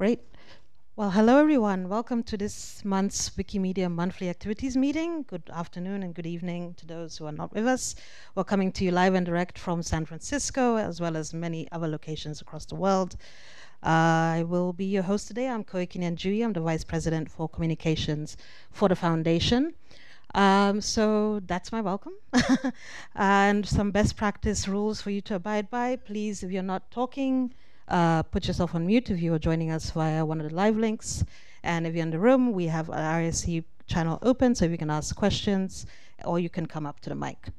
Great. Well, hello everyone. Welcome to this month's Wikimedia monthly activities meeting. Good afternoon and good evening to those who are not with us. We're coming to you live and direct from San Francisco, as well as many other locations across the world. I will be your host today. I'm Koiki Nyanjui. I'm the Vice President for Communications for the Foundation. So that's my welcome. And some best practice rules for you to abide by. Please, if you're not talking, put yourself on mute if you are joining us via one of the live links. And if you're in the room, we have our RSC channel open, so you can ask questions or you can come up to the mic.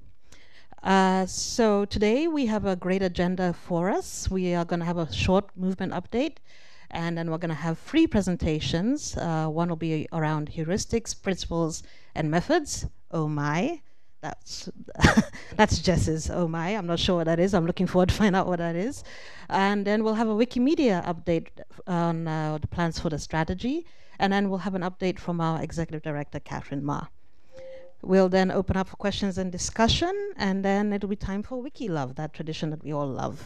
So today we have a great agenda for us. We are going to have a short movement update, and then we're going to have 3 presentations. One will be around heuristics, principles, and methods. Oh my, that's that's Jess's oh my. I'm not sure what that is. I'm looking forward to find out what that is. And then we'll have a Wikimedia update on the plans for the strategy. And then we'll have an update from our Executive Director, Catherine Ma. We'll then open up for questions and discussion, and then it'll be time for Wiki Love, that tradition that we all love.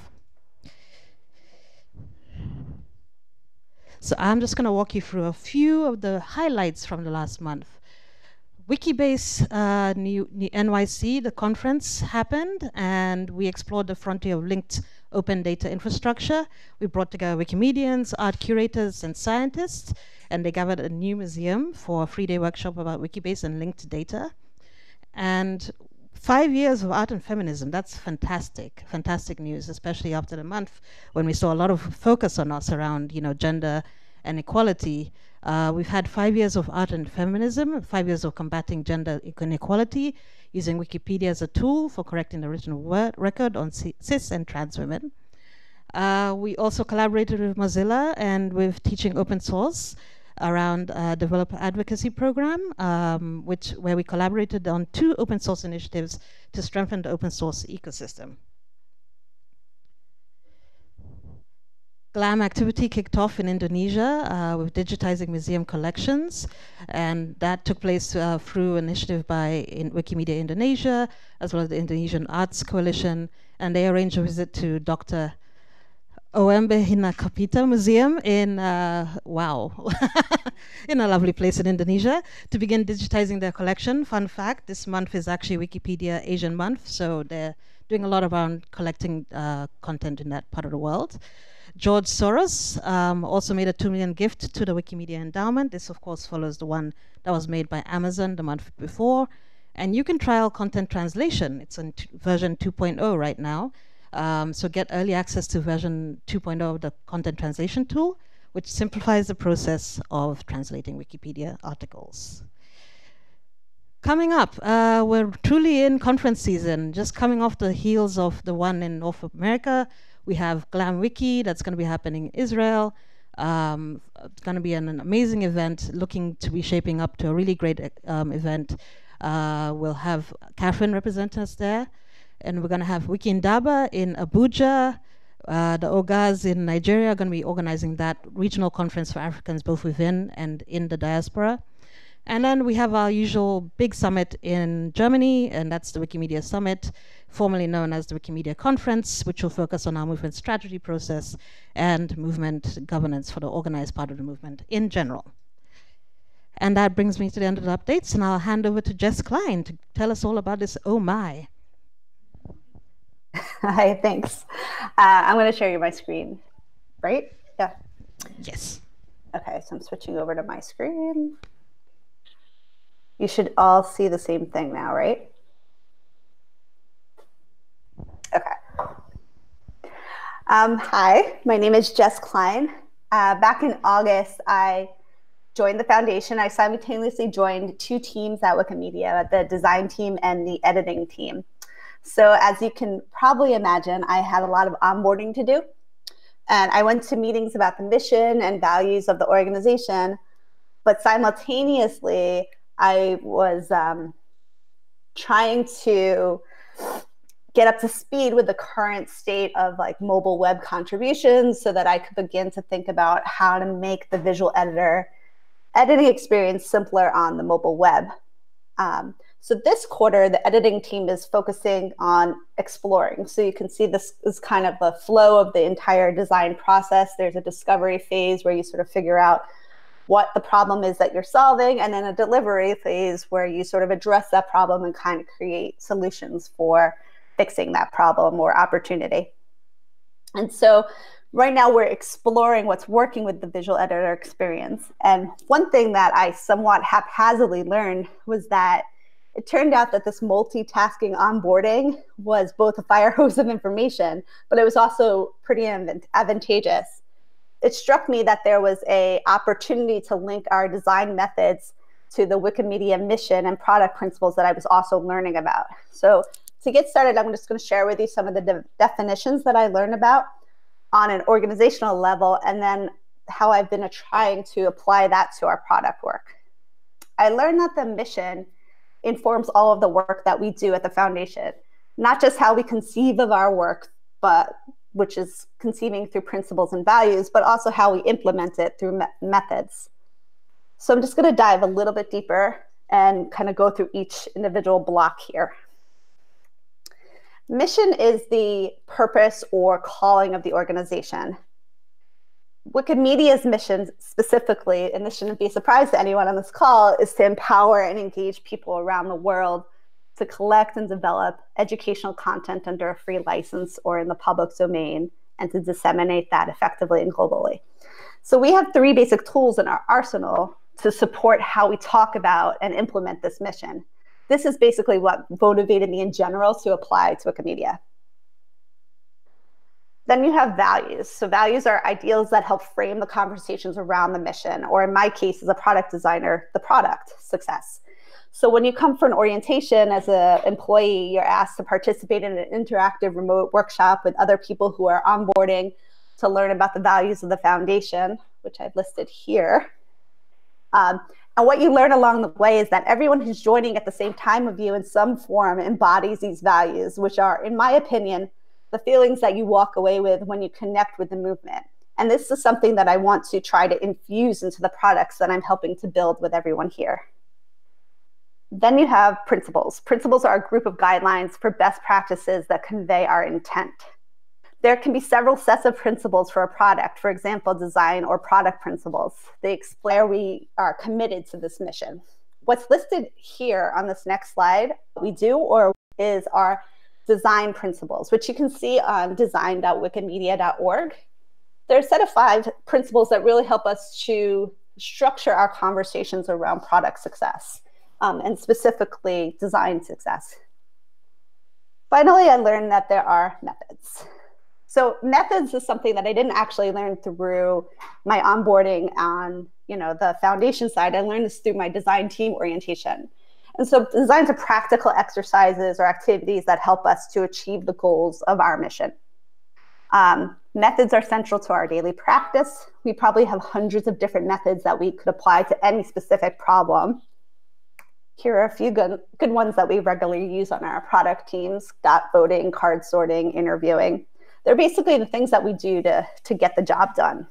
So I'm just going to walk you through a few of the highlights from the last month. Wikibase NYC, the conference happened, and we explored the frontier of linked open data infrastructure. We brought together Wikimedians, art curators, and scientists, and they gathered a new museum for a 3-day workshop about Wikibase and linked data. And 5 years of art and feminism, that's fantastic, fantastic news, especially after the month when we saw a lot of focus on us around, gender and equality. We've had 5 years of art and feminism, 5 years of combating gender inequality, using Wikipedia as a tool for correcting the original record on cis and trans women. We also collaborated with Mozilla and with Teaching Open Source around a developer advocacy program, where we collaborated on 2 open source initiatives to strengthen the open source ecosystem. GLAM activity kicked off in Indonesia with digitizing museum collections, and that took place through an initiative by Wikimedia Indonesia, as well as the Indonesian Arts Coalition, and they arranged a visit to Dr. Oembe Hinakapita Museum in, wow, in a lovely place in Indonesia, to begin digitizing their collection. Fun fact, this month is actually Wikipedia Asian Month, so they're doing a lot around collecting content in that part of the world. George Soros also made a $2 million gift to the Wikimedia Endowment. This, of course, follows the one that was made by Amazon the month before. And you can trial content translation. It's in version 2.0 right now. So get early access to version 2.0 of the content translation tool, which simplifies the process of translating Wikipedia articles. Coming up, we're truly in conference season, just coming off the heels of the one in North America. We have GLAM Wiki that's going to be happening in Israel. It's going to be an amazing event, looking to be shaping up to a really great event. We'll have Catherine represent us there. And we're going to have Wiki Indaba in Abuja. The Ogas in Nigeria are going to be organizing that regional conference for Africans both within and in the diaspora. And then we have our usual big summit in Germany, and that's the Wikimedia Summit, formerly known as the Wikimedia Conference, which will focus on our movement strategy process and movement governance for the organized part of the movement in general. And that brings me to the end of the updates, and I'll hand over to Jess Klein to tell us all about this oh my. Hi, thanks. I'm going to share you my screen, right? Yeah. Yes. Okay, so I'm switching over to my screen. You should all see the same thing now, right? Okay. Hi, my name is Jess Klein. Back in August, I joined the foundation. I simultaneously joined 2 teams at Wikimedia, the design team and the editing team. So as you can probably imagine, I had a lot of onboarding to do. And I went to meetings about the mission and values of the organization, but simultaneously, I was trying to get up to speed with the current state of mobile web contributions so that I could begin to think about how to make the visual editing experience simpler on the mobile web. So this quarter, the editing team is focusing on exploring. So you can see this is kind of the flow of the entire design process. There's a discovery phase where you sort of figure out what the problem is that you're solving, and then a delivery phase where you sort of address that problem and kind of create solutions for fixing that problem or opportunity. And so right now we're exploring what's working with the visual editor experience. And one thing that I somewhat haphazardly learned was that it turned out that this multitasking onboarding was both a fire hose of information, but it was also pretty advantageous. It struck me that there was an opportunity to link our design methods to the Wikimedia mission and product principles that I was also learning about. So to get started, I'm just going to share with you some of the definitions that I learned about on an organizational level, and then how I've been trying to apply that to our product work. I learned that the mission informs all of the work that we do at the foundation, not just how we conceive of our work, which is conceiving through principles and values, but also how we implement it through methods. So I'm just going to dive a little bit deeper and kind of go through each individual block here. Mission is the purpose or calling of the organization. Wikimedia's mission specifically, and this shouldn't be a surprise to anyone on this call, is to empower and engage people around the world to collect and develop educational content under a free license or in the public domain, and to disseminate that effectively and globally. So we have 3 basic tools in our arsenal to support how we talk about and implement this mission. This is basically what motivated me in general to apply to Wikimedia. Then you have values. So values are ideals that help frame the conversations around the mission, or in my case as a product designer, the product success. So when you come for an orientation as an employee, you're asked to participate in an interactive remote workshop with other people who are onboarding to learn about the values of the foundation, which I've listed here. And what you learn along the way is that everyone who's joining at the same time of you in some form embodies these values, which are, in my opinion, the feelings that you walk away with when you connect with the movement. And this is something that I want to try to infuse into the products that I'm helping to build with everyone here. Then you have principles. Principles are a group of guidelines for best practices that convey our intent. There can be several sets of principles for a product, for example, design or product principles. They explain we are committed to this mission. What's listed here on this next slide, is our design principles, which you can see on design.wikimedia.org. There's a set of 5 principles that really help us to structure our conversations around product success, and specifically design success. Finally, I learned that there are methods. So methods is something that I didn't actually learn through my onboarding on the foundation side. I learned this through my design team orientation. And so designs are practical exercises or activities that help us to achieve the goals of our mission. Methods are central to our daily practice. We probably have hundreds of different methods that we could apply to any specific problem. Here are a few good ones that we regularly use on our product teams: dot voting, card sorting, interviewing. They're basically the things that we do to get the job done.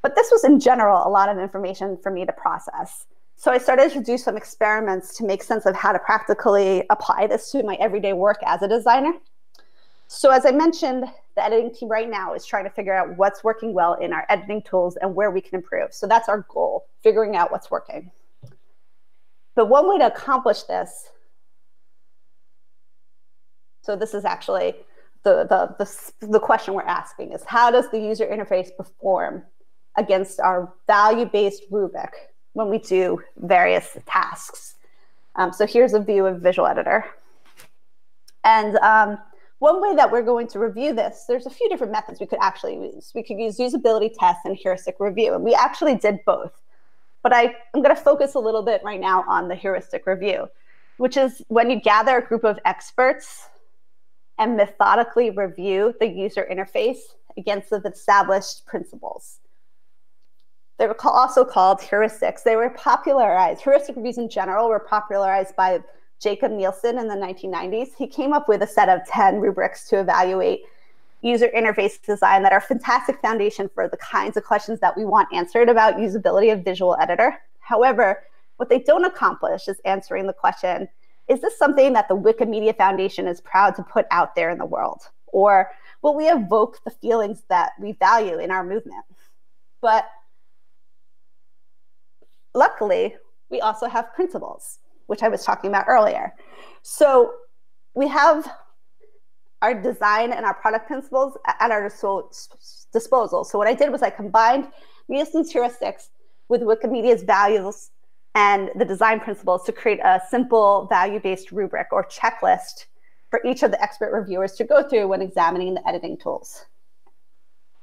But this was, in general, a lot of information for me to process. So I started to do some experiments to make sense of how to practically apply this to my everyday work as a designer. So as I mentioned, the editing team right now is trying to figure out what's working well in our editing tools and where we can improve. So that's our goal, figuring out what's working. But one way to accomplish this, so this is actually the question we're asking, is how does the user interface perform against our value-based rubric when we do various tasks? So here's a view of Visual Editor. And one way that we're going to review this, there's a few different methods we could actually use. We could use usability tests and heuristic review, and we actually did both. But I'm going to focus a little bit right now on the heuristic review, which is when you gather a group of experts and methodically review the user interface against the established principles. They were also called heuristics. They were popularized. Heuristic reviews in general were popularized by Jacob Nielsen in the 1990s. He came up with a set of 10 rubrics to evaluate user interface design that are a fantastic foundation for the kinds of questions that we want answered about usability of Visual Editor. However, What they don't accomplish is answering the question, is this something that the Wikimedia Foundation is proud to put out there in the world? Or will we evoke the feelings that we value in our movement? But luckily, we also have principles, which I was talking about earlier. So we have our design and our product principles at our disposal. So what I did was I combined Nielsen's heuristics with Wikimedia's values and the design principles to create a simple value-based rubric or checklist for each of the expert reviewers to go through when examining the editing tools.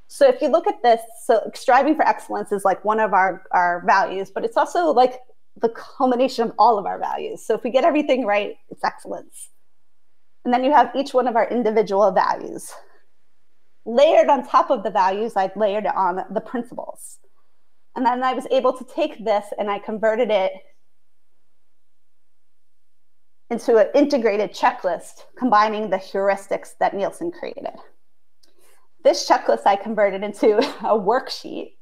So if you look at this, so striving for excellence is like one of our values, but it's also like the culmination of all of our values. So if we get everything right, it's excellence. And then you have each one of our individual values. Layered on top of the values, I've layered on the principles. And then I was able to take this and I converted it into an integrated checklist, combining the heuristics that Nielsen created. This checklist I converted into a worksheet.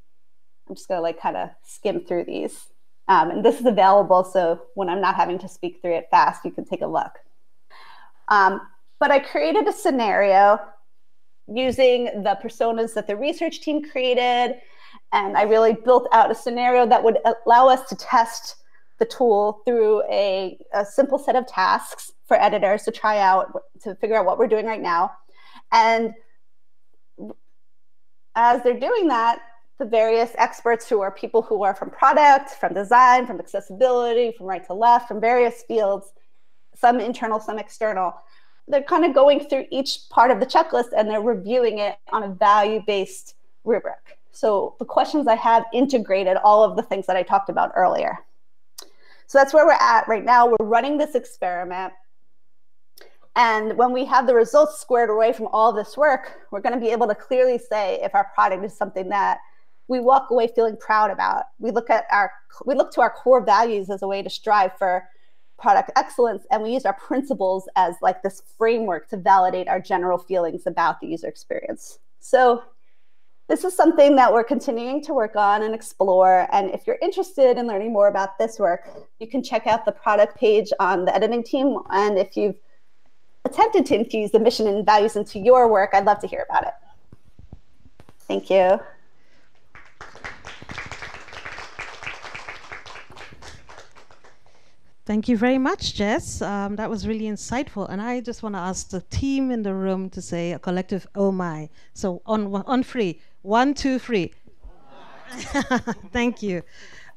I'm just gonna like kind of skim through these. And this is available, so when I'm not having to speak through it fast, you can take a look. But I created a scenario using the personas that the research team created, and I really built out a scenario that would allow us to test the tool through a simple set of tasks for editors to try out, to figure out what we're doing right now. And as they're doing that, the various experts who are people who are from product, from design, from accessibility, from right to left, from various fields, some internal, some external, they're kind of going through each part of the checklist and they're reviewing it on a value-based rubric. So the questions I have integrated all of the things that I talked about earlier. So that's where we're at right now. We're running this experiment. And when we have the results squared away from all this work, we're going to be able to clearly say if our product is something that we walk away feeling proud about. We look to our core values as a way to strive for product excellence, and we use our principles as like this framework to validate our general feelings about the user experience. So this is something that we're continuing to work on and explore. And if you're interested in learning more about this work, you can check out the product page on the editing team. And if you've attempted to infuse the mission and values into your work, I'd love to hear about it. Thank you. Thank you very much, Jess. That was really insightful. And I just want to ask the team in the room to say a collective, oh my. So on three. 1, 2, 3. Thank you.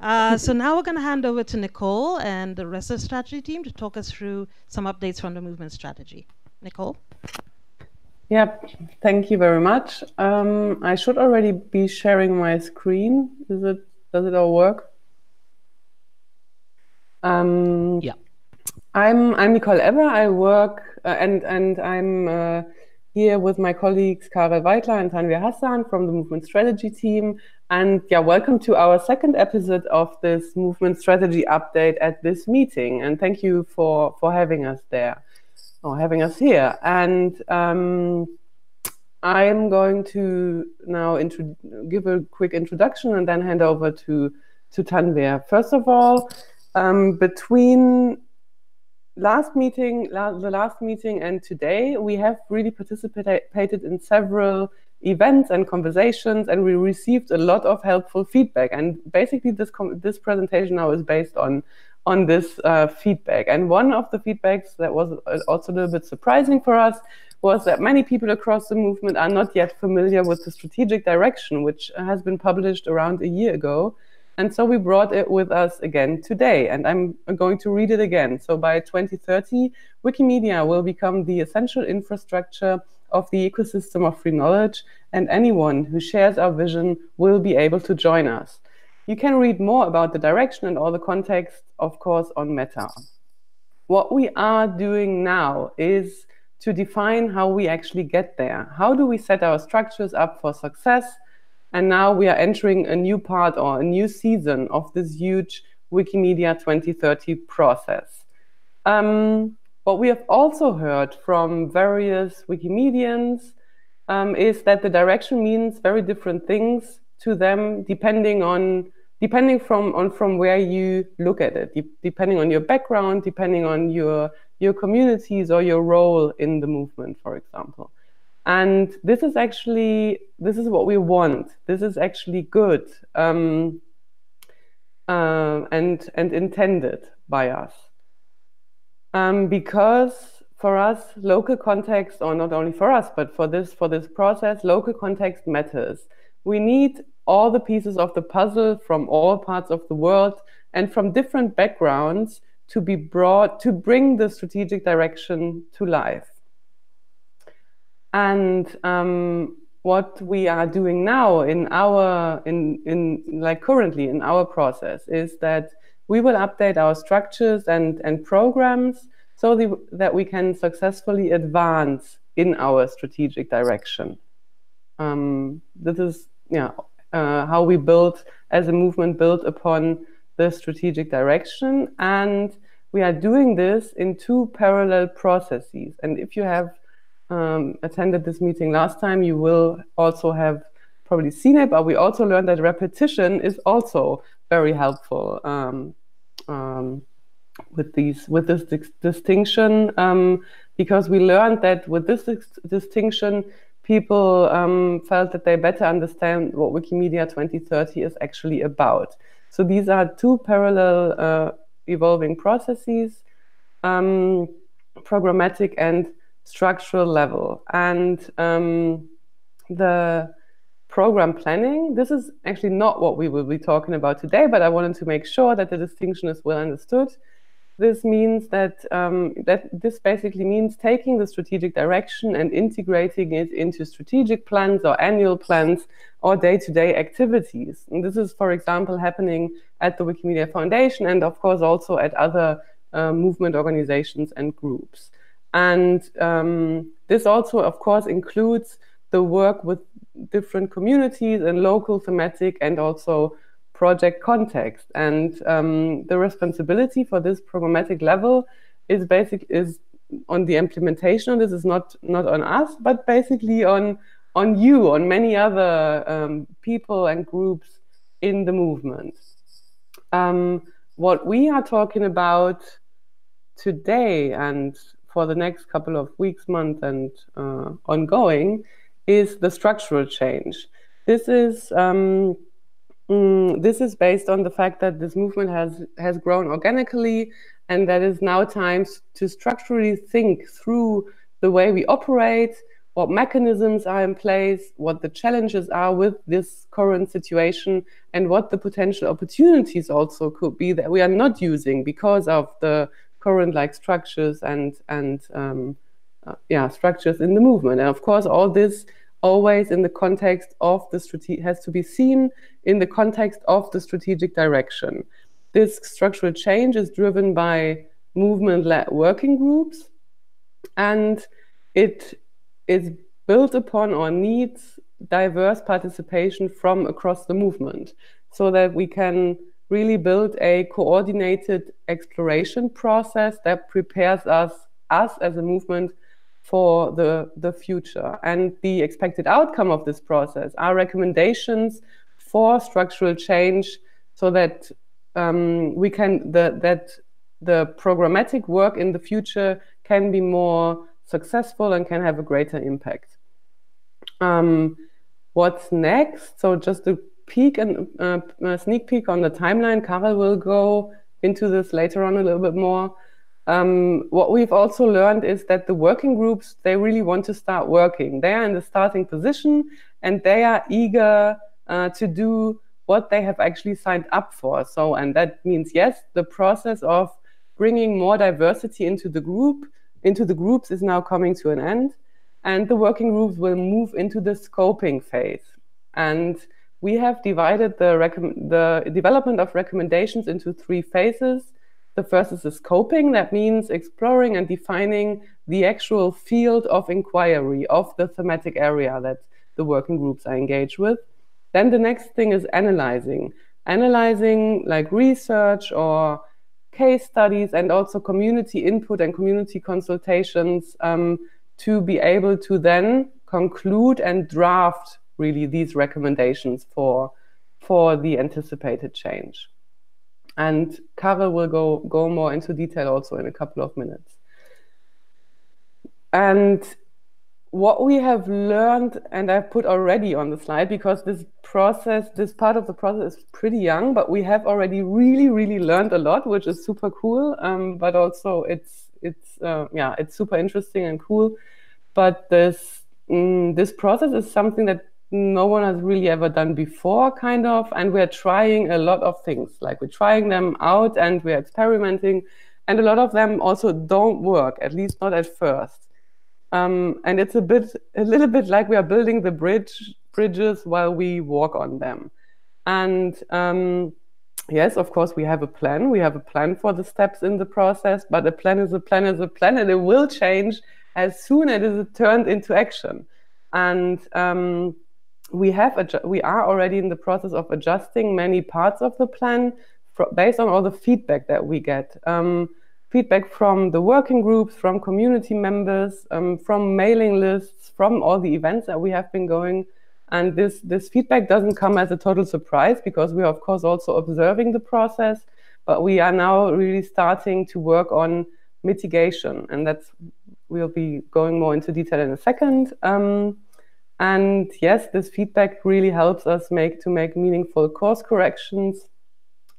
So now we're going to hand over to Nicole and the rest of the strategy team to talk us through some updates from the movement strategy. Nicole? Yep, thank you very much. I should already be sharing my screen. Does it all work? Yeah. I'm Nicole Eber. I work and I'm here with my colleagues Karel Weidler and Tanvir Hassan from the Movement Strategy team. And yeah, welcome to our second episode of this Movement Strategy update at this meeting. And thank you for having us there, or having us here. And I'm going to now give a quick introduction and then hand over to Tanvir. First of all, between the last meeting and today, we have really participated in several events and conversations, and we received a lot of helpful feedback. And basically, this presentation now is based on this feedback. And one of the feedbacks that was also a little bit surprising for us was that many people across the movement are not yet familiar with the strategic direction, which has been published around a year ago. And so we brought it with us again today, and I'm going to read it again. So by 2030, Wikimedia will become the essential infrastructure of the ecosystem of free knowledge, and anyone who shares our vision will be able to join us. You can read more about the direction and all the context, of course, on Meta. What we are doing now is to define how we actually get there. How do we set our structures up for success? And now we are entering a new part or a new season of this huge Wikimedia 2030 process. What we have also heard from various Wikimedians is that the direction means very different things to them depending on depending from where you look at it, depending on your background, depending on your communities or your role in the movement, for example. And this is what we want. This is actually good and intended by us. Because for us, local context, or not only for us, but for this process, local context matters. We need all the pieces of the puzzle from all parts of the world and from different backgrounds to be brought to bring the strategic direction to life. And what we are doing now currently in our process is that we will update our structures and programs so that we can successfully advance in our strategic direction. This is how we build, as a movement, build upon the strategic direction. And we are doing this in 2 parallel processes. And if you have attended this meeting last time, you will also have probably seen it, but we also learned that repetition is also very helpful with this distinction, because we learned that with this distinction, people felt that they better understand what Wikimedia 2030 is actually about. So these are 2 parallel evolving processes, programmatic and structural level. And the program planning, this is actually not what we will be talking about today, but I wanted to make sure that the distinction is well understood. This means that this basically means taking the strategic direction and integrating it into strategic plans or annual plans or day-to-day activities. And this is, for example, happening at the Wikimedia Foundation and, of course, also at other movement organizations and groups. And this also, of course, includes the work with different communities and local thematic and also project context. And the responsibility for this programmatic level is on the implementation. This is not on us, but basically on you, on many other people and groups in the movement. What we are talking about today and for the next couple of weeks, months, and ongoing is the structural change. This is based on the fact that this movement has grown organically, and that is now time to structurally think through the way we operate, what mechanisms are in place, what the challenges are with this current situation, and what the potential opportunities also could be that we are not using because of the current structures and structures in the movement. And of course, all this always in the context of the has to be seen in the context of the strategic direction. This structural change is driven by movement-led working groups, and it is built upon or needs diverse participation from across the movement so that we can really build a coordinated exploration process that prepares us as a movement for the future. And the expected outcome of this process are recommendations for structural change so that that the programmatic work in the future can be more successful and can have a greater impact. What's next? So just a peek and a sneak peek on the timeline. Karel will go into this later on a little bit more. What we've also learned is that the working groups, they really want to start working. They are in the starting position and they are eager to do what they have actually signed up for. So, and that means, yes, the process of bringing more diversity into the groups is now coming to an end, and the working groups will move into the scoping phase. And we have divided the development of recommendations into 3 phases. The first is the scoping. That means exploring and defining the actual field of inquiry of the thematic area that the working groups are engaged with. Then the next thing is analyzing like research or case studies and also community input and community consultations to be able to then conclude and draft really these recommendations for for the anticipated change. And Karel will go more into detail also in a couple of minutes. And what we have learned, and I've put already on the slide, because this part of the process is pretty young, but we have already really learned a lot, which is super cool. But also it's super interesting and cool. But this process is something that no one has really ever done before, kind of, and we're trying a lot of things. Like, we're trying them out and we're experimenting, and a lot of them also don't work, at least not at first. And it's a little bit like we are building the bridges while we walk on them. And yes, of course, we have a plan. We have a plan for the steps in the process, but a plan is a plan is a plan, and it will change as soon as it is turned into action. And we are already in the process of adjusting many parts of the plan based on all the feedback that we get. Feedback from the working groups, from community members, from mailing lists, from all the events that we have been going. And this feedback doesn't come as a total surprise, because we are, of course, also observing the process, but we are now really starting to work on mitigation. And we'll be going more into detail in a second. And yes, this feedback really helps us make meaningful course corrections.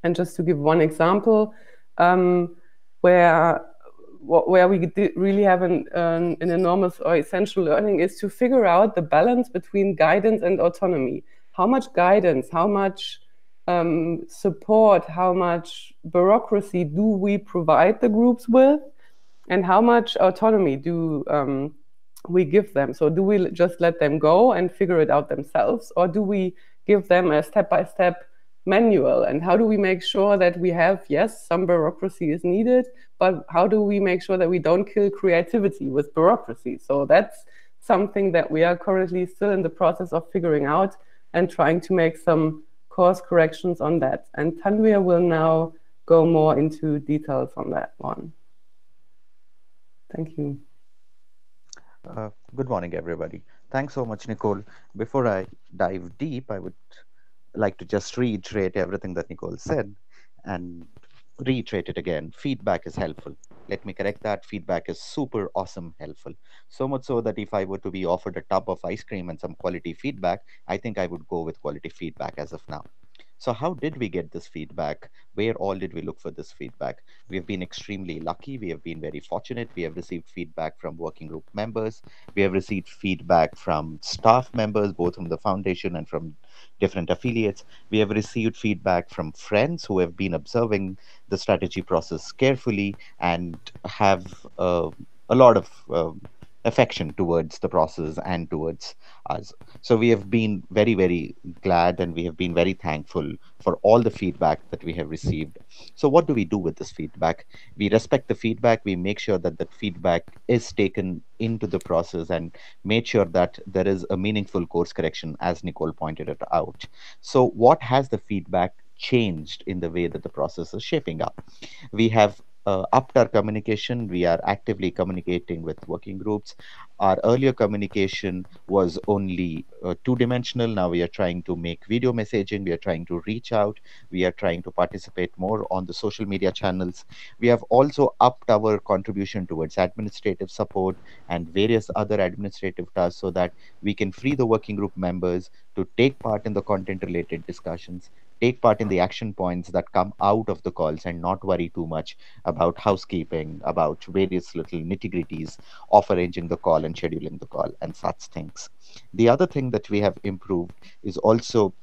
And just to give one example, where we really have an enormous or essential learning is to figure out the balance between guidance and autonomy. How much guidance, how much support, how much bureaucracy do we provide the groups with, and how much autonomy do we give them? So do we just let them go and figure it out themselves, or do we give them a step-by-step manual? And how do we make sure that we have, yes, some bureaucracy is needed, but how do we make sure that we don't kill creativity with bureaucracy? So that's something that we are currently still in the process of figuring out and trying to make some course corrections on that. And Tanvir will now go more into details on that one. Thank you. Good morning, everybody. Thanks so much, Nicole. Before I dive deep, I would like to just reiterate everything that Nicole said and reiterate it again. Feedback is helpful. Let me correct that. Feedback is super awesome helpful. So much so that if I were to be offered a tub of ice cream and some quality feedback, I think I would go with quality feedback as of now. So how did we get this feedback? Where all did we look for this feedback? We have been extremely lucky. We have been very fortunate. We have received feedback from working group members. We have received feedback from staff members, both from the foundation and from different affiliates. We have received feedback from friends who have been observing the strategy process carefully and have a lot of affection towards the process and towards us. So we have been very, very glad, and we have been very thankful for all the feedback that we have received. So what do we do with this feedback? We respect the feedback. We make sure that that feedback is taken into the process and made sure that there is a meaningful course correction, as Nicole pointed it out. So what has the feedback changed in the way that the process is shaping up? We have upped our communication. We are actively communicating with working groups. Our earlier communication was only two-dimensional. Now we are trying to make video messaging. We are trying to reach out. We are trying to participate more on the social media channels. We have also upped our contribution towards administrative support and various other administrative tasks so that we can free the working group members to take part in the content-related discussions, take part in the action points that come out of the calls, and not worry too much about housekeeping, about various little nitty-gritties of arranging the call and scheduling the call and such things. The other thing that we have improved is also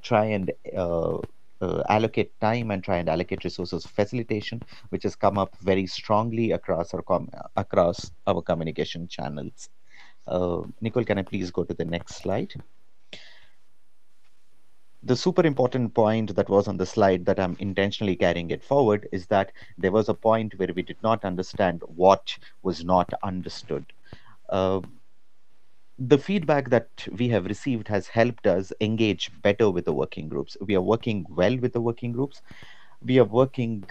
try and allocate time and try and allocate resources facilitation, which has come up very strongly across our communication channels. Nicole, can I please go to the next slide? The super important point that was on the slide that I'm intentionally carrying it forward is that there was a point where we did not understand what was not understood. The feedback that we have received has helped us engage better with the working groups. We are working well with the working groups. We are working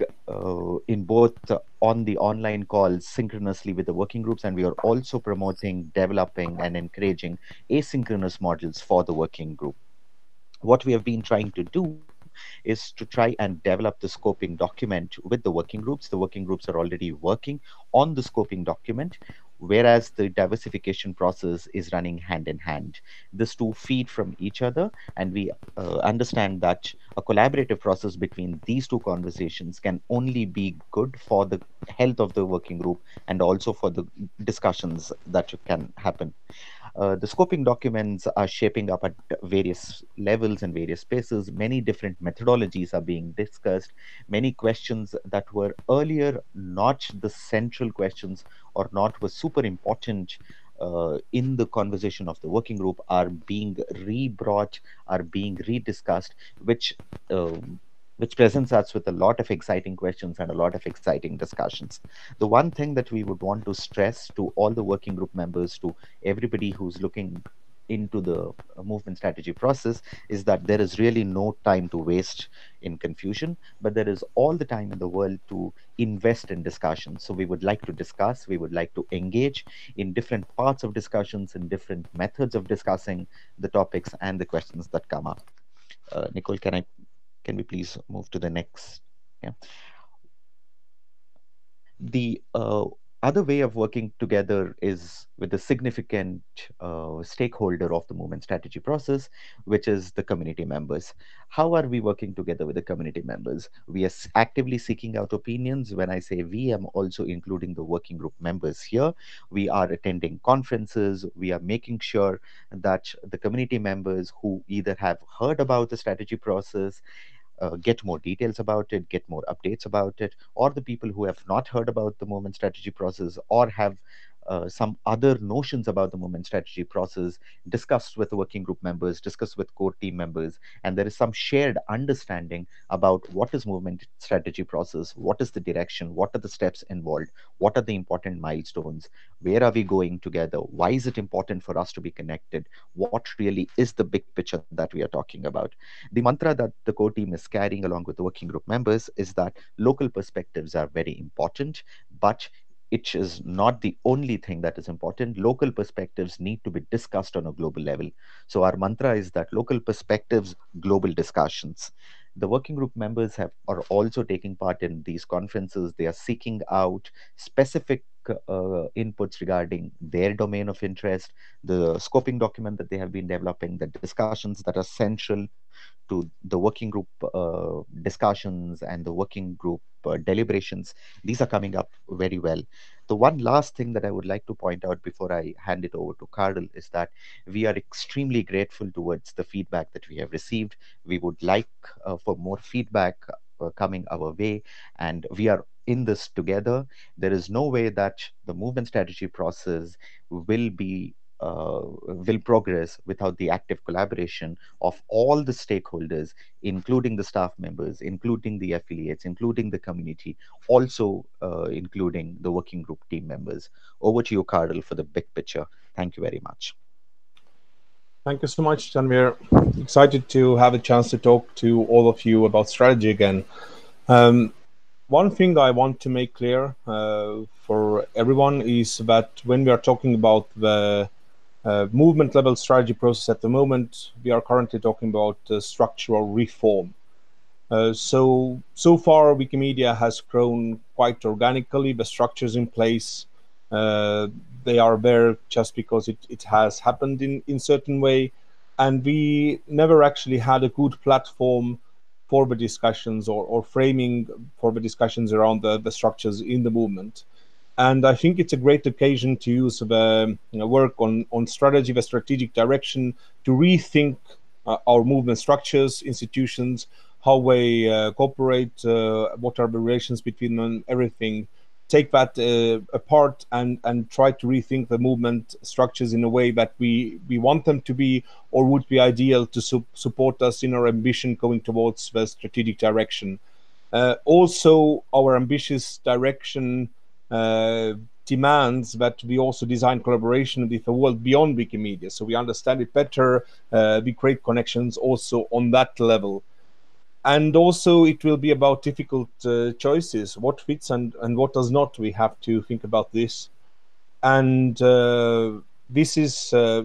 in both on the online calls synchronously with the working groups, and we are also promoting, developing, and encouraging asynchronous models for the working group. What we have been trying to do is to try and develop the scoping document with the working groups. The working groups are already working on the scoping document, whereas the diversification process is running hand in hand. These two feed from each other, and we understand that a collaborative process between these two conversations can only be good for the health of the working group and also for the discussions that can happen. The scoping documents are shaping up at various levels and various spaces. Many different methodologies are being discussed. Many questions that were earlier not the central questions or not was super important in the conversation of the working group are being re-brought, are being rediscussed, um, which presents us with a lot of exciting questions and a lot of exciting discussions. The one thing that we would want to stress to all the working group members, to everybody who's looking into the movement strategy process, is that there is really no time to waste in confusion, but there is all the time in the world to invest in discussion. So we would like to discuss, we would like to engage in different parts of discussions and different methods of discussing the topics and the questions that come up. Nicole, can we please move to the next? Yeah. The other way of working together is with a significant stakeholder of the movement strategy process, which is the community members. How are we working together with the community members? We are actively seeking out opinions. When I say we, I'm also including the working group members here. We are attending conferences. We are making sure that the community members who either have heard about the strategy process, get more details about it, get more updates about it, or the people who have not heard about the movement strategy process or have some other notions about the movement strategy process, discussed with the working group members, discussed with core team members, and there is some shared understanding about what is movement strategy process, what is the direction, what are the steps involved, what are the important milestones, where are we going together, why is it important for us to be connected, what really is the big picture that we are talking about. The mantra that the core team is carrying along with the working group members is that local perspectives are very important, but it is not the only thing that is important. Local perspectives need to be discussed on a global level. So our mantra is that local perspectives, global discussions. The working group members are also taking part in these conferences. They are seeking out specific inputs regarding their domain of interest, the scoping document that they have been developing, the discussions that are central to the working group discussions and the working group deliberations. These are coming up very well. The one last thing that I would like to point out before I hand it over to Carl is that we are extremely grateful towards the feedback that we have received. We would like for more feedback coming our way, and we are in this together. There is no way that the movement strategy process will progress without the active collaboration of all the stakeholders, including the staff members, including the affiliates, including the community, also including the working group team members. Over to you, Carl, for the big picture. Thank you very much. Thank you so much, Tanvir. Excited to have a chance to talk to all of you about strategy again. One thing I want to make clear for everyone is that when we are talking about the movement level strategy process at the moment, we are currently talking about structural reform. So far, Wikimedia has grown quite organically. The structures in place, they are there just because it has happened in certain way. And we never actually had a good platform for the discussions or framing for the discussions around the structures in the movement. And I think it's a great occasion to use the work on strategy, the strategic direction, to rethink our movement structures, institutions, how they cooperate, what are the relations between them, everything. Take that apart and try to rethink the movement structures in a way that we want them to be, or would be ideal to support us in our ambition going towards the strategic direction. Also, our ambitious direction demands that we also design collaboration with the world beyond Wikimedia, so we understand it better, we create connections also on that level. And also it will be about difficult choices, what fits and what does not. We have to think about this. And this is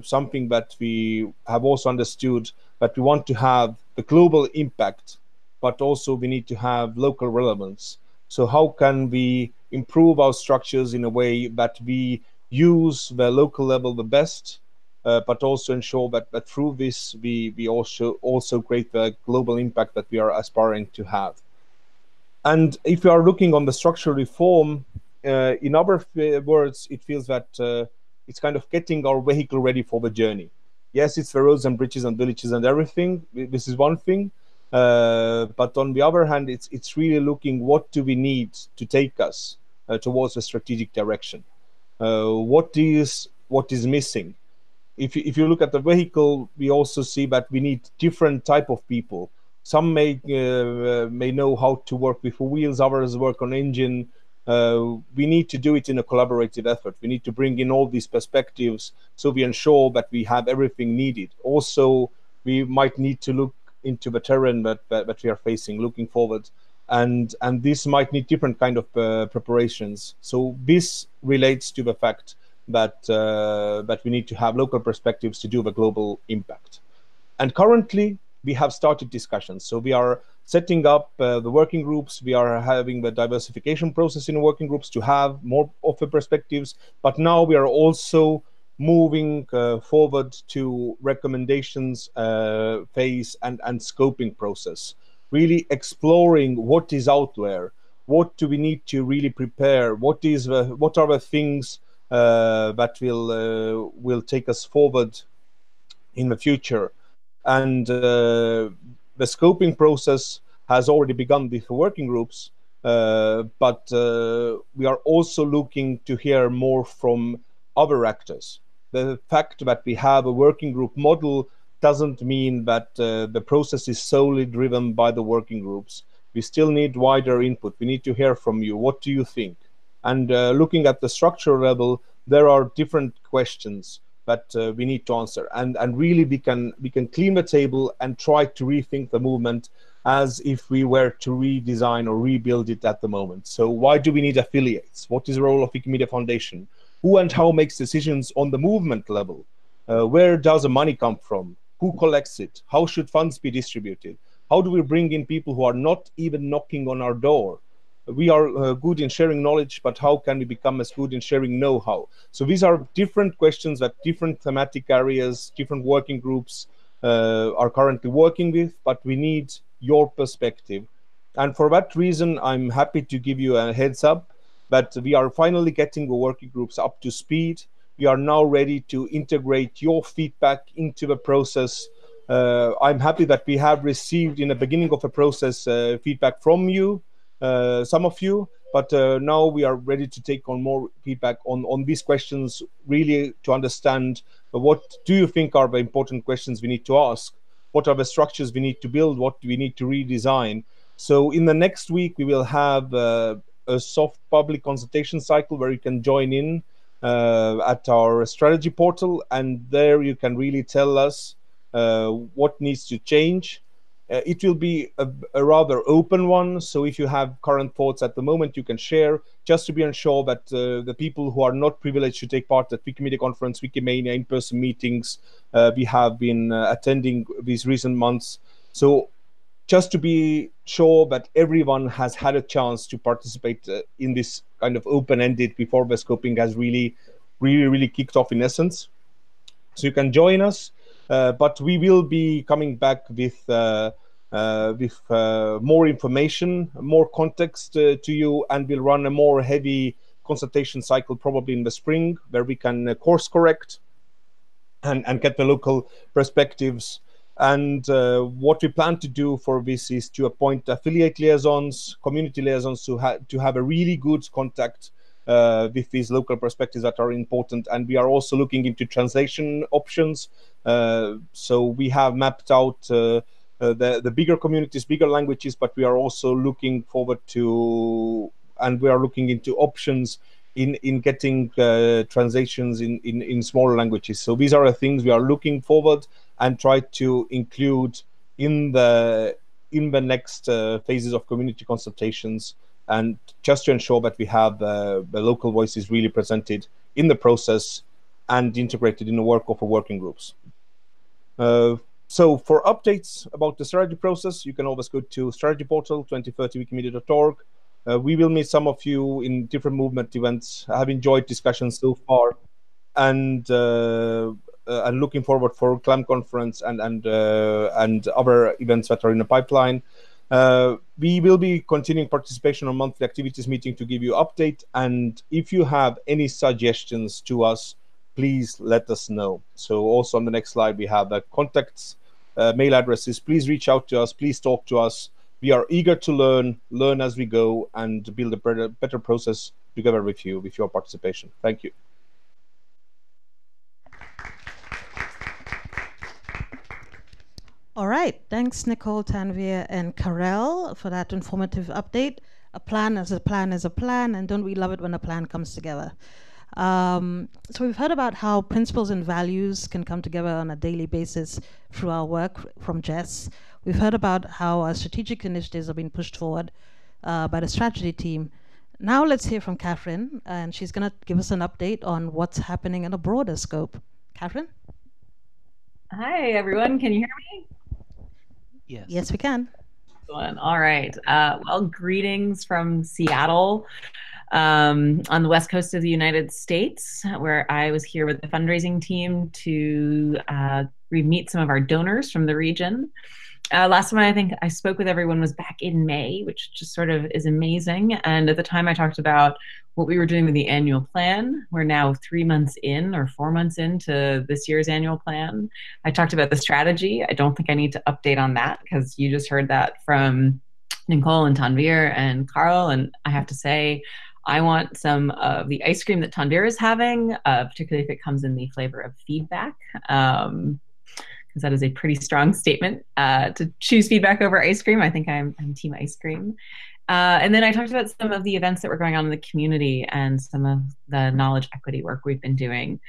something that we have also understood but we want to have the global impact, but also we need to have local relevance. So how can we improve our structures in a way that we use the local level the best, but also ensure that through this we also create the global impact that we are aspiring to have. And if you are looking on the structural reform, in other words, it feels that it's kind of getting our vehicle ready for the journey. Yes, it's the roads and bridges and villages and everything. This is one thing. But on the other hand, it's really looking what do we need to take us towards a strategic direction. What is missing? If you look at the vehicle, we also see that we need different type of people. Some may know how to work with wheels, others work on engine. We need to do it in a collaborative effort. We need to bring in all these perspectives so we ensure that we have everything needed. Also, we might need to look into the terrain that we are facing, looking forward, and this might need different kind of preparations. So this relates to the fact that we need to have local perspectives to do the global impact. And currently, we have started discussions. So we are setting up the working groups. We are having the diversification process in working groups to have more of the perspectives. But now we are also moving forward to recommendations phase and scoping process, really exploring what is out there, what do we need to really prepare, what are the things that will take us forward in the future. And the scoping process has already begun with the working groups, but we are also looking to hear more from other actors. The fact that we have a working group model doesn't mean that the process is solely driven by the working groups. We still need wider input. We need to hear from you. What do you think? And looking at the structural level, there are different questions that we need to answer. And really we can clean the table and try to rethink the movement as if we were to redesign or rebuild it at the moment. So why do we need affiliates? What is the role of Wikimedia Foundation? Who and how makes decisions on the movement level? Where does the money come from? Who collects it? How should funds be distributed? How do we bring in people who are not even knocking on our door? We are good in sharing knowledge, but how can we become as good in sharing know-how? So these are different questions that different thematic areas, different working groups are currently working with, but we need your perspective. And for that reason, I'm happy to give you a heads up that we are finally getting the working groups up to speed. We are now ready to integrate your feedback into the process. I'm happy that we have received in the beginning of the process feedback from you, some of you, but now we are ready to take on more feedback on these questions, really to understand what do you think are the important questions we need to ask, what are the structures we need to build, what do we need to redesign. So in the next week, we will have a soft public consultation cycle where you can join in at our strategy portal, and there you can really tell us what needs to change. It will be a rather open one, so if you have current thoughts at the moment, you can share, just to be ensure that the people who are not privileged to take part at Wikimedia Conference, Wikimania, in-person meetings, we have been attending these recent months. So just to be sure that everyone has had a chance to participate in this kind of open-ended before the scoping has really kicked off in essence. So you can join us, but we will be coming back with more information, more context to you, and we'll run a more heavy consultation cycle probably in the spring where we can course correct and get the local perspectives. And what we plan to do for this is to appoint affiliate liaisons, community liaisons to have a really good contact with these local perspectives that are important. And we are also looking into translation options. So we have mapped out the bigger communities, bigger languages, but we are also looking forward to, and we are looking into options in getting translations in smaller languages. So these are the things we are looking forward and try to include in the next phases of community consultations, and just to ensure that we have the local voices really presented in the process and integrated in the work of the working groups. So for updates about the strategy process, you can always go to strategy portal 2030wikimedia.org. We will meet some of you in different movement events. I have enjoyed discussions so far, and looking forward for CLAM conference and other events that are in the pipeline. We will be continuing participation on monthly activities meeting to give you update. And if you have any suggestions to us, please let us know. So also on the next slide, we have the contacts, mail addresses. Please reach out to us. Please talk to us. We are eager to learn as we go, and build a better process together with you, with your participation. Thank you. All right, thanks Nicole, Tanvir, and Karel for that informative update. A plan is a plan is a plan, and don't we love it when a plan comes together? So we've heard about how principles and values can come together on a daily basis through our work from Jess. We've heard about how our strategic initiatives are being pushed forward by the strategy team. Now let's hear from Catherine, and she's going to give us an update on what's happening in a broader scope. Catherine? Hi, everyone. Can you hear me? Yes. Yes, we can. Excellent. All right. Well, greetings from Seattle on the west coast of the United States, where I was here with the fundraising team to meet some of our donors from the region. Last time I think I spoke with everyone was back in May, which just sort of is amazing. And at the time I talked about what we were doing with the annual plan. We're now 3 months in or 4 months into this year's annual plan. I talked about the strategy. I don't think I need to update on that because you just heard that from Nicole and Tanvir and Carl. And I have to say, I want some of the ice cream that Tanvir is having, particularly if it comes in the flavor of feedback. Because that is a pretty strong statement to choose feedback over ice cream. I think I'm team ice cream. And then I talked about some of the events that were going on in the community and some of the knowledge equity work we've been doing.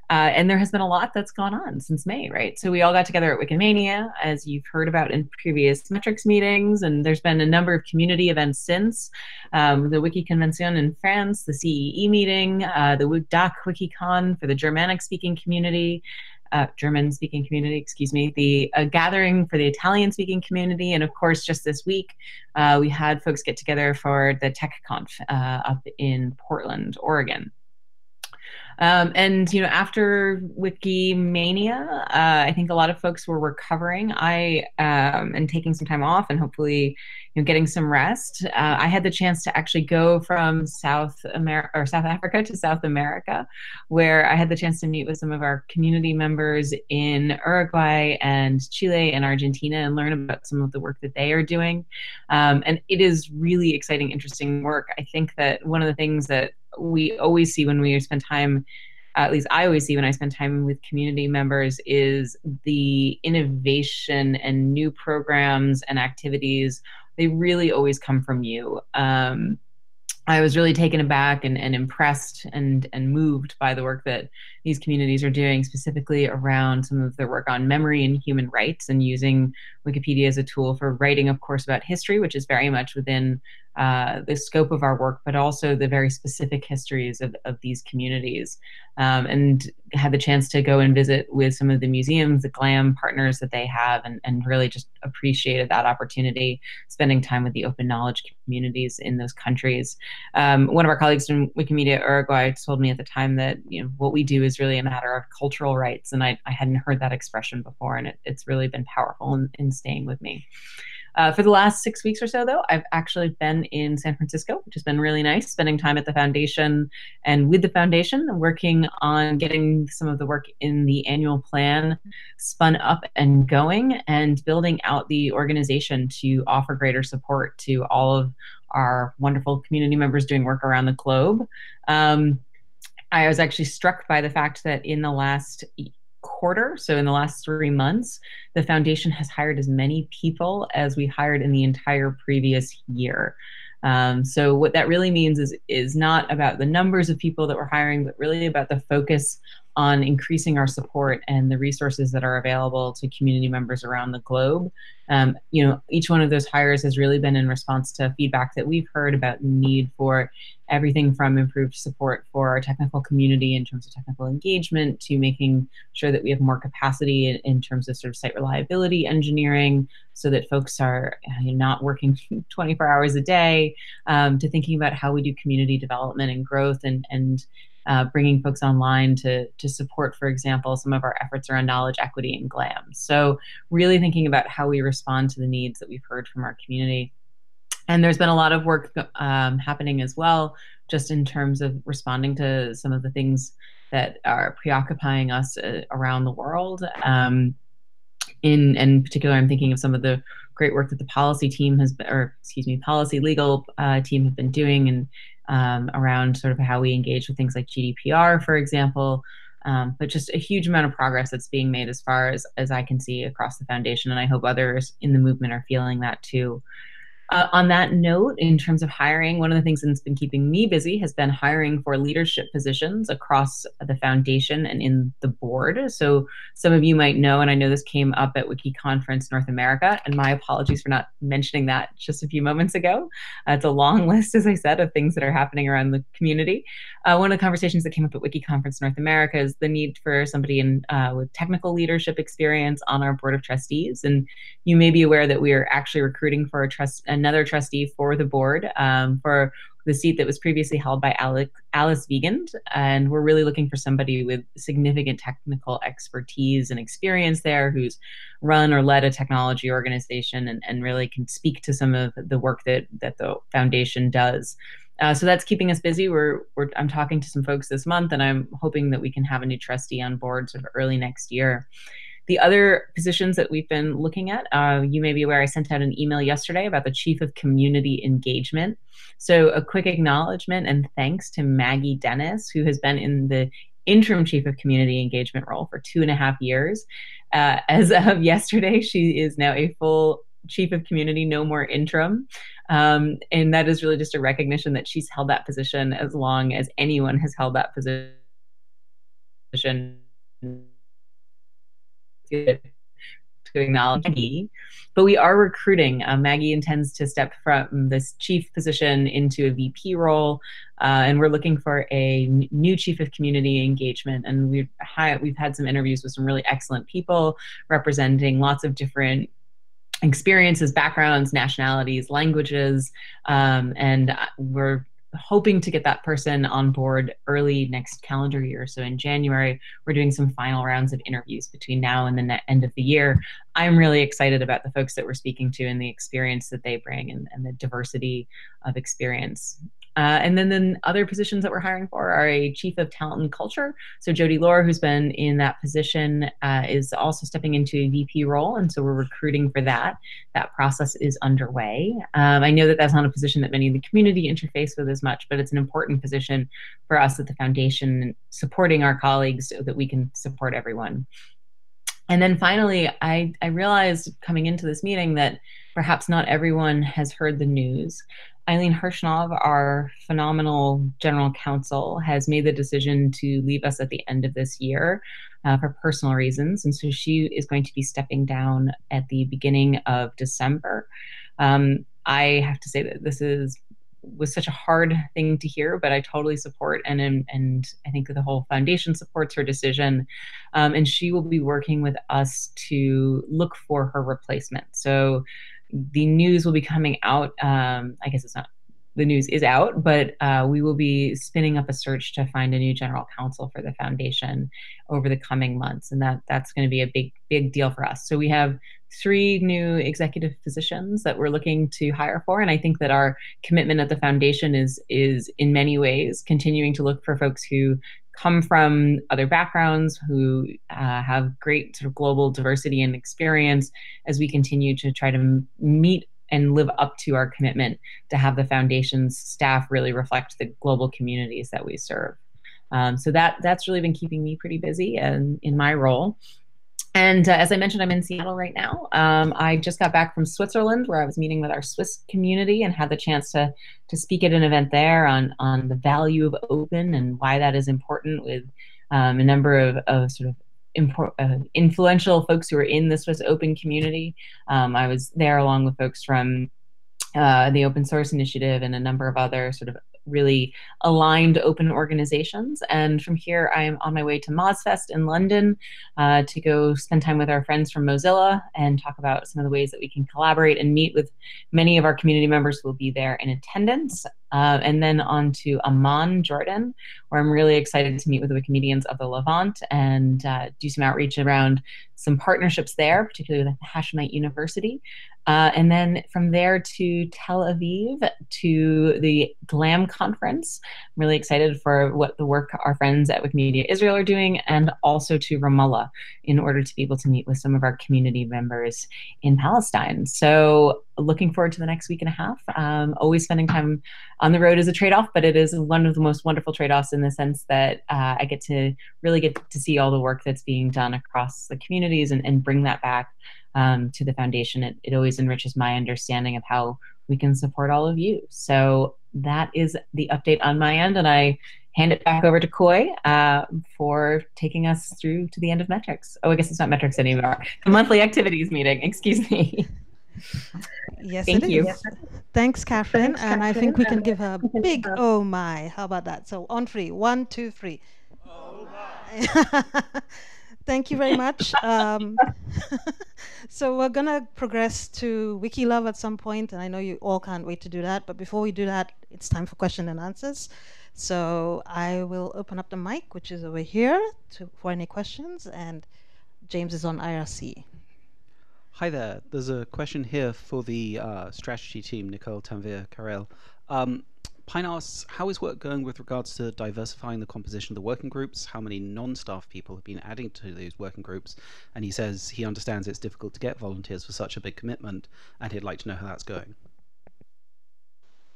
And there has been a lot that's gone on since May, right? So we all got together at Wikimania, as you've heard about in previous metrics meetings, and there's been a number of community events since. The Wiki Convention in France, the CEE meeting, the DAC WikiCon for the Germanic-speaking community, German-speaking community, excuse me, the gathering for the Italian-speaking community, and of course, just this week, we had folks get together for the TechConf up in Portland, Oregon. And you know, after Wikimania, I think a lot of folks were recovering. I am taking some time off and hopefully, you know, getting some rest. I had the chance to actually go from South Africa to South America, where I had the chance to meet with some of our community members in Uruguay and Chile and Argentina and learn about some of the work that they are doing. And it is really exciting, interesting work. I think that one of the things that we always see when we spend time, at least I always see when I spend time with community members, is the innovation and new programs and activities. They really always come from you. I was really taken aback and impressed and moved by the work that these communities are doing, specifically around some of their work on memory and human rights and using Wikipedia as a tool for writing, of course, about history, which is very much within the scope of our work, but also the very specific histories of these communities. And had the chance to go and visit with some of the museums, the GLAM partners that they have, and really just appreciated that opportunity, spending time with the open knowledge communities in those countries. One of our colleagues from Wikimedia Uruguay told me at the time that, you know, what we do is really a matter of cultural rights, and I hadn't heard that expression before, and it's really been powerful in staying with me. For the last 6 weeks or so, though, I've actually been in San Francisco, which has been really nice, spending time at the foundation and with the foundation, working on getting some of the work in the annual plan spun up and going, and building out the organization to offer greater support to all of our wonderful community members doing work around the globe. I was actually struck by the fact that in the last quarter, so in the last 3 months, the foundation has hired as many people as we hired in the entire previous year. So what that really means is not about the numbers of people that we're hiring, but really about the focus on increasing our support and the resources that are available to community members around the globe. You know, each one of those hires has really been in response to feedback that we've heard about the need for everything from improved support for our technical community in terms of technical engagement, to making sure that we have more capacity in terms of sort of site reliability engineering, so that folks are not working 24 hours a day, to thinking about how we do community development and growth, and bringing folks online to support, for example, some of our efforts around knowledge equity and GLAM. So really thinking about how we respond to the needs that we've heard from our community. And there's been a lot of work happening as well, just in terms of responding to some of the things that are preoccupying us around the world. In particular, I'm thinking of some of the great work that the policy team has, policy legal team have been doing, and around sort of how we engage with things like GDPR, for example. But just a huge amount of progress that's being made as far as I can see across the foundation, and I hope others in the movement are feeling that too. On that note, in terms of hiring, one of the things that's been keeping me busy has been hiring for leadership positions across the foundation and in the board. So some of you might know, and I know this came up at Wiki Conference North America, and my apologies for not mentioning that just a few moments ago. It's a long list, as I said, of things that are happening around the community. One of the conversations that came up at Wiki Conference North America is the need for somebody with technical leadership experience on our board of trustees. And you may be aware that we are actually recruiting for another trustee for the board for the seat that was previously held by Alice Wiegand. And we're really looking for somebody with significant technical expertise and experience there, who's run or led a technology organization and really can speak to some of the work that the foundation does. So that's keeping us busy. I'm talking to some folks this month, and I'm hoping that we can have a new trustee on board sort of early next year. The other positions that we've been looking at, you may be aware I sent out an email yesterday about the Chief of Community Engagement. So a quick acknowledgement and thanks to Maggie Dennis, who has been in the interim Chief of Community Engagement role for 2.5 years. As of yesterday, she is now a full Chief of Community, no more interim. And that is really just a recognition that she's held that position as long as anyone has held that position. To acknowledge Maggie, but we are recruiting. Maggie intends to step from this chief position into a VP role, and we're looking for a new Chief of Community Engagement. And we've had some interviews with some really excellent people representing lots of different experiences, backgrounds, nationalities, languages, and we're hoping to get that person on board early next calendar year. So in January, we're doing some final rounds of interviews between now and the end of the year. I'm really excited about the folks that we're speaking to and the experience that they bring, and the diversity of experience. And then other positions that we're hiring for are a Chief of Talent and Culture. So Jody Lohr, who's been in that position, is also stepping into a VP role, and so we're recruiting for that. That process is underway. I know that that's not a position that many in the community interface with as much, but it's an important position for us at the foundation, supporting our colleagues so that we can support everyone. And then finally, I realized coming into this meeting that perhaps not everyone has heard the news. Eileen Hirsch, our phenomenal general counsel, has made the decision to leave us at the end of this year for personal reasons. And so she is going to be stepping down at the beginning of December. I have to say that this was such a hard thing to hear, but I totally support, and I think that the whole foundation supports her decision. And she will be working with us to look for her replacement. So the news will be coming out. I guess it's not, the news is out, but we will be spinning up a search to find a new general counsel for the foundation over the coming months. And that's going to be a big deal for us. So we have 3 new executive positions that we're looking to hire for. And I think that our commitment at the foundation is in many ways continuing to look for folks who come from other backgrounds, who have great sort of global diversity and experience, as we continue to try to meet and live up to our commitment to have the foundation's staff really reflect the global communities that we serve. So that's really been keeping me pretty busy in my role. And as I mentioned, I'm in Seattle right now. I just got back from Switzerland, where I was meeting with our Swiss community and had the chance to speak at an event there on the value of open and why that is important with a number of sort of influential folks who are in the Swiss Open community. I was there along with folks from the Open Source Initiative and a number of other sort of really aligned open organizations. And from here, I am on my way to MozFest in London to go spend time with our friends from Mozilla and talk about some of the ways that we can collaborate and meet with many of our community members who will be there in attendance. And then on to Amman, Jordan, where I'm really excited to meet with the Wikimedians of the Levant and do some outreach around some partnerships there, particularly with Hashemite University. And then from there to Tel Aviv to the GLAM conference. I'm really excited for what the work our friends at Wikimedia Israel are doing, and also to Ramallah in order to be able to meet with some of our community members in Palestine. So looking forward to the next week and a half. Always spending time on the road is a trade-off, but it is one of the most wonderful trade-offs in the sense that I get to see all the work that's being done across the communities and bring that back to the foundation. It always enriches my understanding of how we can support all of you. So that is the update on my end, and I hand it back over to Koi for taking us through to the end of metrics. Oh, I guess it's not metrics anymore. The monthly activities meeting, excuse me. Yes, Thank you. Is. Thanks, Catherine. And I think we can give her a big oh my. How about that? So on three. 1, 2, 3. Oh my. Thank you very much. So we're going to progress to WikiLove at some point, and I know you all can't wait to do that. But before we do that, it's time for question and answers. So I will open up the mic, which is over here, for any questions. And James is on IRC. Hi there. There's a question here for the strategy team, Nicole, Tanvir, Karel. Pine asks, how is work going with regards to diversifying the composition of the working groups? How many non-staff people have been adding to these working groups? And he says he understands it's difficult to get volunteers for such a big commitment, and he'd like to know how that's going.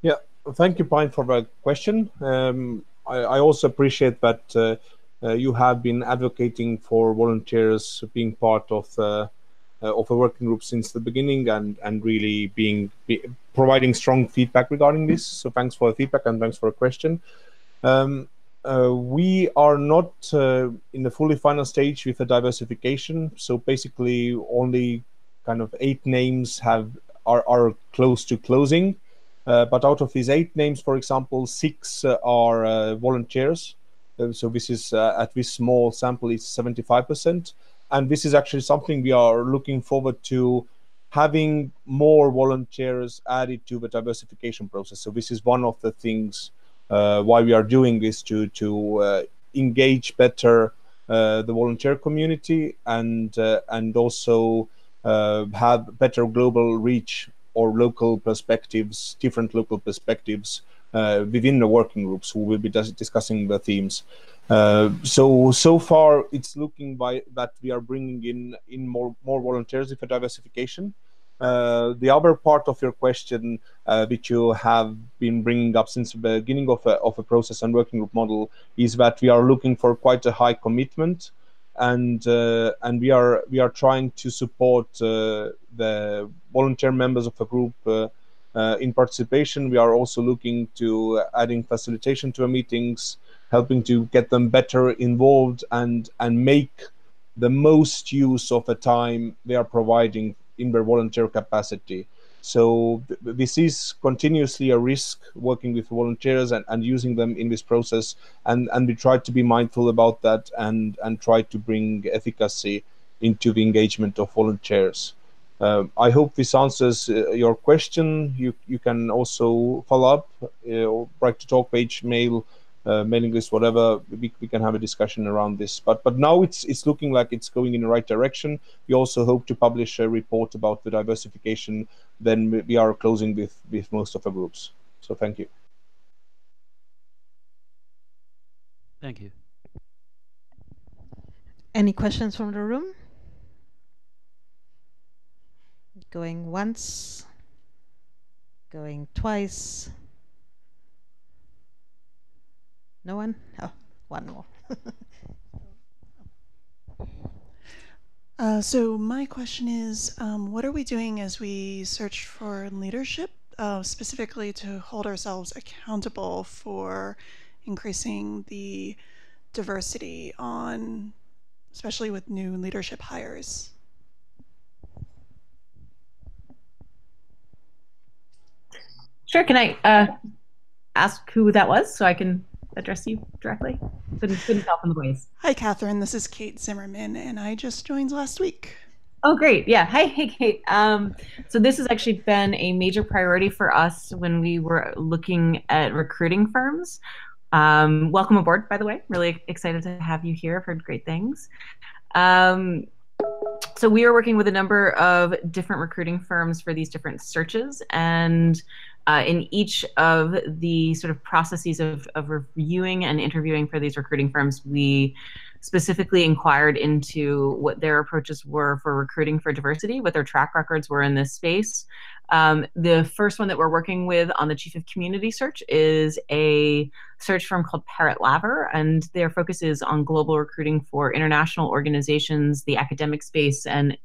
Yeah, thank you, Pine, for the question. I also appreciate that you have been advocating for volunteers being part of a working group since the beginning and really providing strong feedback regarding this. So thanks for the feedback and thanks for the question. We are not in the fully final stage with the diversification. So basically only kind of 8 names are close to closing. But out of these 8 names, for example, 6 are volunteers. So this is at this small sample is 75%. And this is actually something we are looking forward to having more volunteers added to the diversification process. So this is one of the things why we are doing this to engage better the volunteer community and also have better global reach or local perspectives, different local perspectives within the working groups who will be discussing the themes. So far, it's looking that we are bringing in more volunteers with a diversification. The other part of your question, which you have been bringing up since the beginning of a process and working group model, is that we are looking for quite a high commitment, and we are trying to support the volunteer members of a group in participation. We are also looking to adding facilitation to our meetings, helping to get them better involved and make the most use of the time they are providing in their volunteer capacity. So this is continuously a risk working with volunteers and using them in this process, and we try to be mindful about that and try to bring efficacy into the engagement of volunteers. I hope this answers your question. You can also follow up, write to talk page, mail, mailing list, whatever. We can have a discussion around this. But now it's looking like it's going in the right direction. We also hope to publish a report about the diversification. Then we are closing with most of the groups. So thank you. Thank you. Any questions from the room? Going once, going twice. No one? Oh, one more. So my question is, what are we doing as we search for leadership, specifically to hold ourselves accountable for increasing the diversity on, especially with new leadership hires? Sure. Can I ask who that was so I can address you directly? Couldn't tell from the voice. Hi, Catherine. This is Kate Zimmerman, and I just joined last week. Oh, great. Yeah. Hi, hey, Kate. So this has actually been a major priority for us when we were looking at recruiting firms. Welcome aboard, by the way. Really excited to have you here. I've heard great things. So we are working with a number of different recruiting firms for these different searches, and in each of the sort of processes of reviewing and interviewing for these recruiting firms, we specifically inquired into what their approaches were for recruiting for diversity, what their track records were in this space. The first one that we're working with on the Chief of Community search is a search firm called Parrott Laver, and their focus is on global recruiting for international organizations, the academic space, and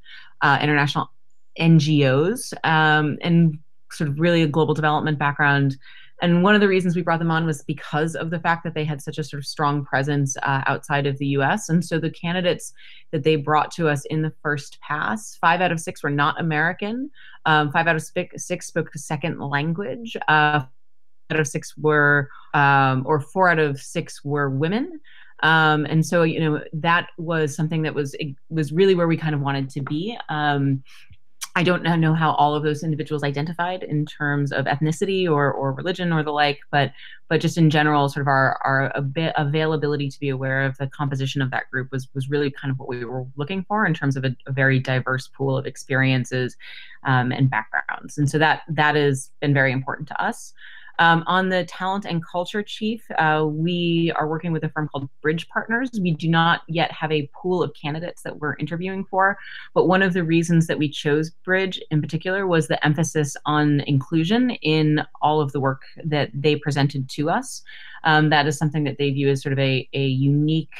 international NGOs, and sort of really a global development background. And one of the reasons we brought them on was because of the fact that they had such a sort of strong presence outside of the US. And so the candidates that they brought to us in the first pass, 5 out of 6 were not American. 5 out of 6 spoke a second language. 4 out of 6 were, or 4 out of 6 were women. And so, you know, that was something that was really where we kind of wanted to be. I don't know how all of those individuals identified in terms of ethnicity or religion or the like, but just in general, sort of our availability to be aware of the composition of that group was really kind of what we were looking for in terms of a very diverse pool of experiences and backgrounds. And so that has been very important to us. On the talent and culture chief, we are working with a firm called Bridge Partners. We do not yet have a pool of candidates that we're interviewing for, but one of the reasons that we chose Bridge in particular was the emphasis on inclusion in all of the work that they presented to us. That is something that they view as sort of a unique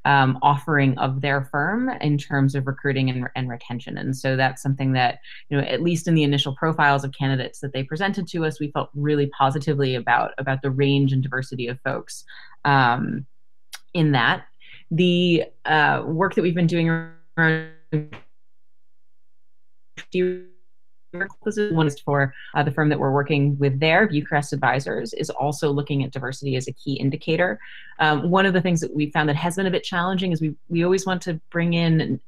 offering of their firm in terms of recruiting and retention. And so that's something that, you know, at least in the initial profiles of candidates that they presented to us, we felt really positively about the range and diversity of folks in that. The work that we've been doing around one is for the firm that we're working with there, Viewcrest Advisors, is also looking at diversity as a key indicator. One of the things that we found that has been a bit challenging is we always want to bring in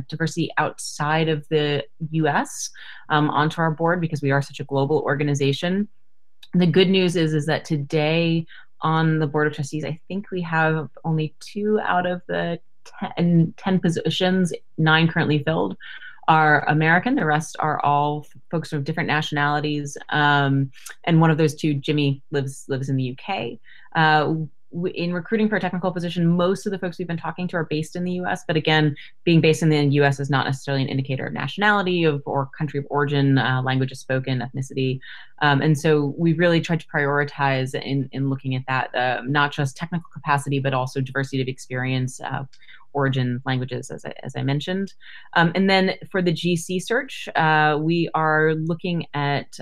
diversity outside of the US onto our board because we are such a global organization. And the good news is that today on the Board of Trustees, I think we have only 2 out of the 10 positions, 9 currently filled, are American. The rest are all folks of different nationalities. And one of those 2, Jimmy, lives in the UK. In recruiting for a technical position, most of the folks we've been talking to are based in the US, but again, being based in the US is not necessarily an indicator of nationality or country of origin, languages spoken, ethnicity. And so we've really tried to prioritize in looking at that, not just technical capacity, but also diversity of experience, origin, languages, as I mentioned. And then for the GC search, we are looking at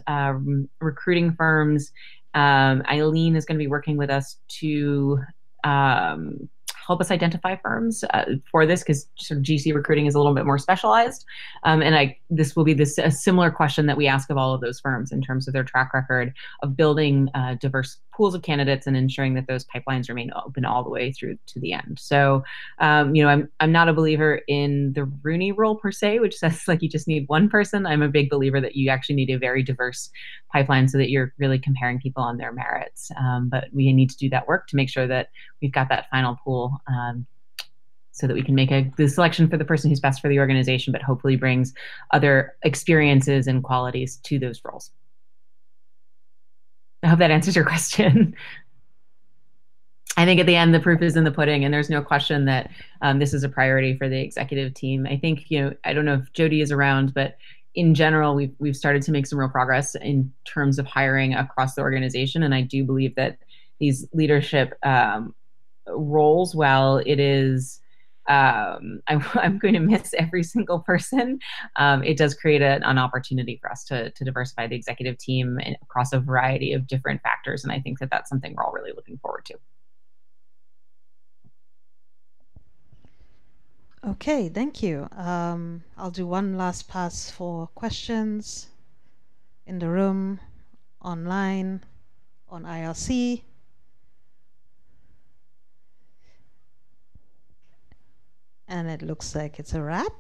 recruiting firms. Eileen is going to be working with us to help us identify firms for this, because sort of GC recruiting is a little bit more specialized. And this will be a similar question that we ask of all of those firms in terms of their track record of building diverse pools of candidates and ensuring that those pipelines remain open all the way through to the end. So, you know, I'm not a believer in the Rooney Rule per se, which says like you just need one person. I'm a big believer that you actually need a very diverse pipeline so that you're really comparing people on their merits. But we need to do that work to make sure that we've got that final pool so that we can make the selection for the person who's best for the organization, but hopefully brings other experiences and qualities to those roles. I hope that answers your question. I think at the end, the proof is in the pudding, and there's no question that this is a priority for the executive team. I think, you know, I don't know if Jody is around, but in general, we've started to make some real progress in terms of hiring across the organization. And I do believe that these leadership roles, while it is, I'm going to miss every single person, it does create an opportunity for us to diversify the executive team across a variety of different factors. And I think that that's something we're all really looking forward to. Okay, thank you. I'll do one last pass for questions in the room, online, on IRC. And it looks like it's a wrap.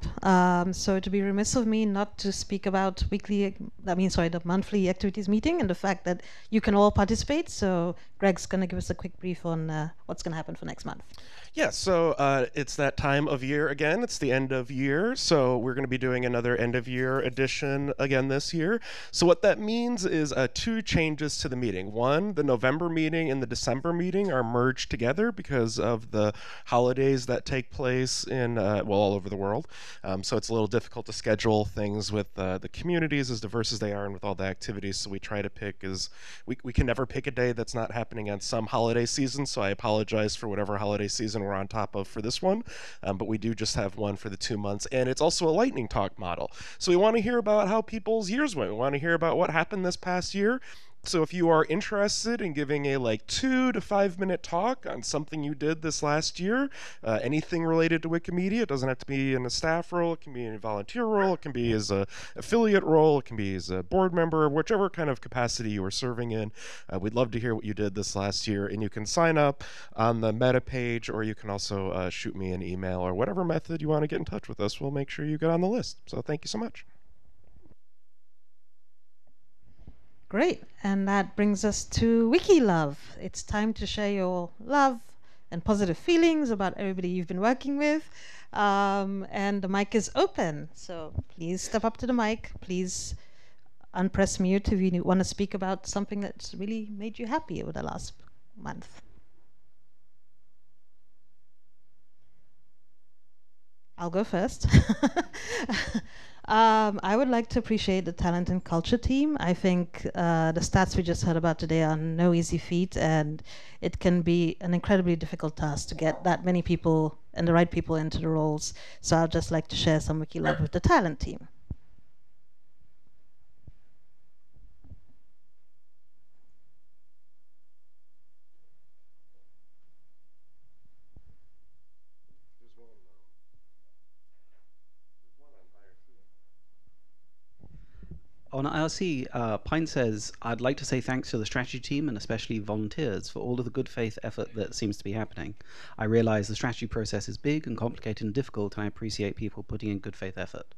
So it'd be remiss of me not to speak about the monthly activities meeting and the fact that you can all participate. So Greg's going to give us a quick brief on what's going to happen for next month. Yeah, so it's that time of year again. It's the end of year, so we're going to be doing another end of year edition again this year. So what that means is 2 changes to the meeting. One, the November meeting and the December meeting are merged together because of the holidays that take place in all over the world. So it's a little difficult to schedule things with the communities as diverse as they are and with all the activities. So we try to pick we can never pick a day that's not happening on some holiday season. So I apologize for whatever holiday season we're on top of for this one, but we do just have one for the 2 months, and it's also a lightning talk model. So we want to hear about how people's years went. We want to hear about what happened this past year. So if you are interested in giving a 2 to 5 minute talk on something you did this last year, anything related to Wikimedia, it doesn't have to be in a staff role, it can be in a volunteer role, it can be as a affiliate role, it can be as a board member, whichever kind of capacity you are serving in. We'd love to hear what you did this last year, and you can sign up on the meta page, or you can also shoot me an email, or whatever method you want to get in touch with us. We'll make sure you get on the list. So thank you so much. Great, and that brings us to Wiki Love. It's time to share your love and positive feelings about everybody you've been working with. And the mic is open, so please step up to the mic. Please unpress mute if you want to speak about something that's really made you happy over the last month. I'll go first. I would like to appreciate the talent and culture team. I think the stats we just heard about today are no easy feat, and it can be an incredibly difficult task to get that many people and the right people into the roles. So I'd just like to share some Wiki love with the talent team. On IRC, Pine says, I'd like to say thanks to the strategy team and especially volunteers for all of the good faith effort that seems to be happening. I realize the strategy process is big and complicated and difficult, and I appreciate people putting in good faith effort.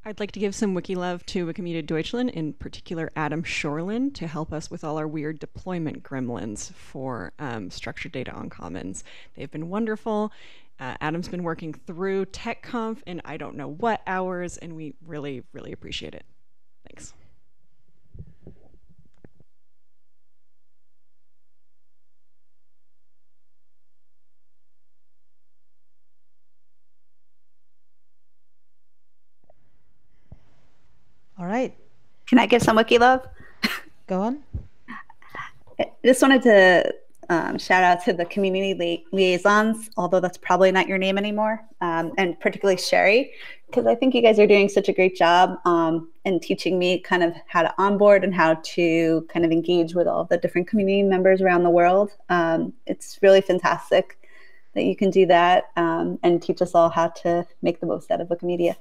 I'd like to give some wiki love to Wikimedia Deutschland, in particular Adam Shorlin, to help us with all our weird deployment gremlins for structured data on commons. They've been wonderful. Adam's been working through TechConf in I don't know what hours, and we really, really appreciate it. Thanks. All right. Can I give some wiki love? Go on. I just wanted to shout out to the community liaisons, although that's probably not your name anymore, and particularly Sherry, because I think you guys are doing such a great job in teaching me kind of how to onboard and how to kind of engage with all the different community members around the world. It's really fantastic that you can do that and teach us all how to make the most out of Wikimedia.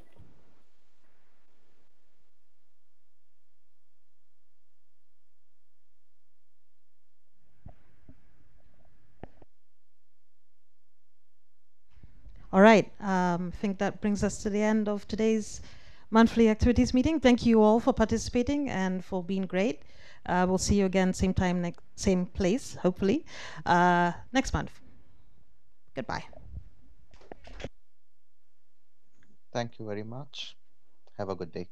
All right, I think that brings us to the end of today's monthly activities meeting. Thank you all for participating and for being great. We'll see you again, same time, same place, hopefully, next month. Goodbye. Thank you very much. Have a good day.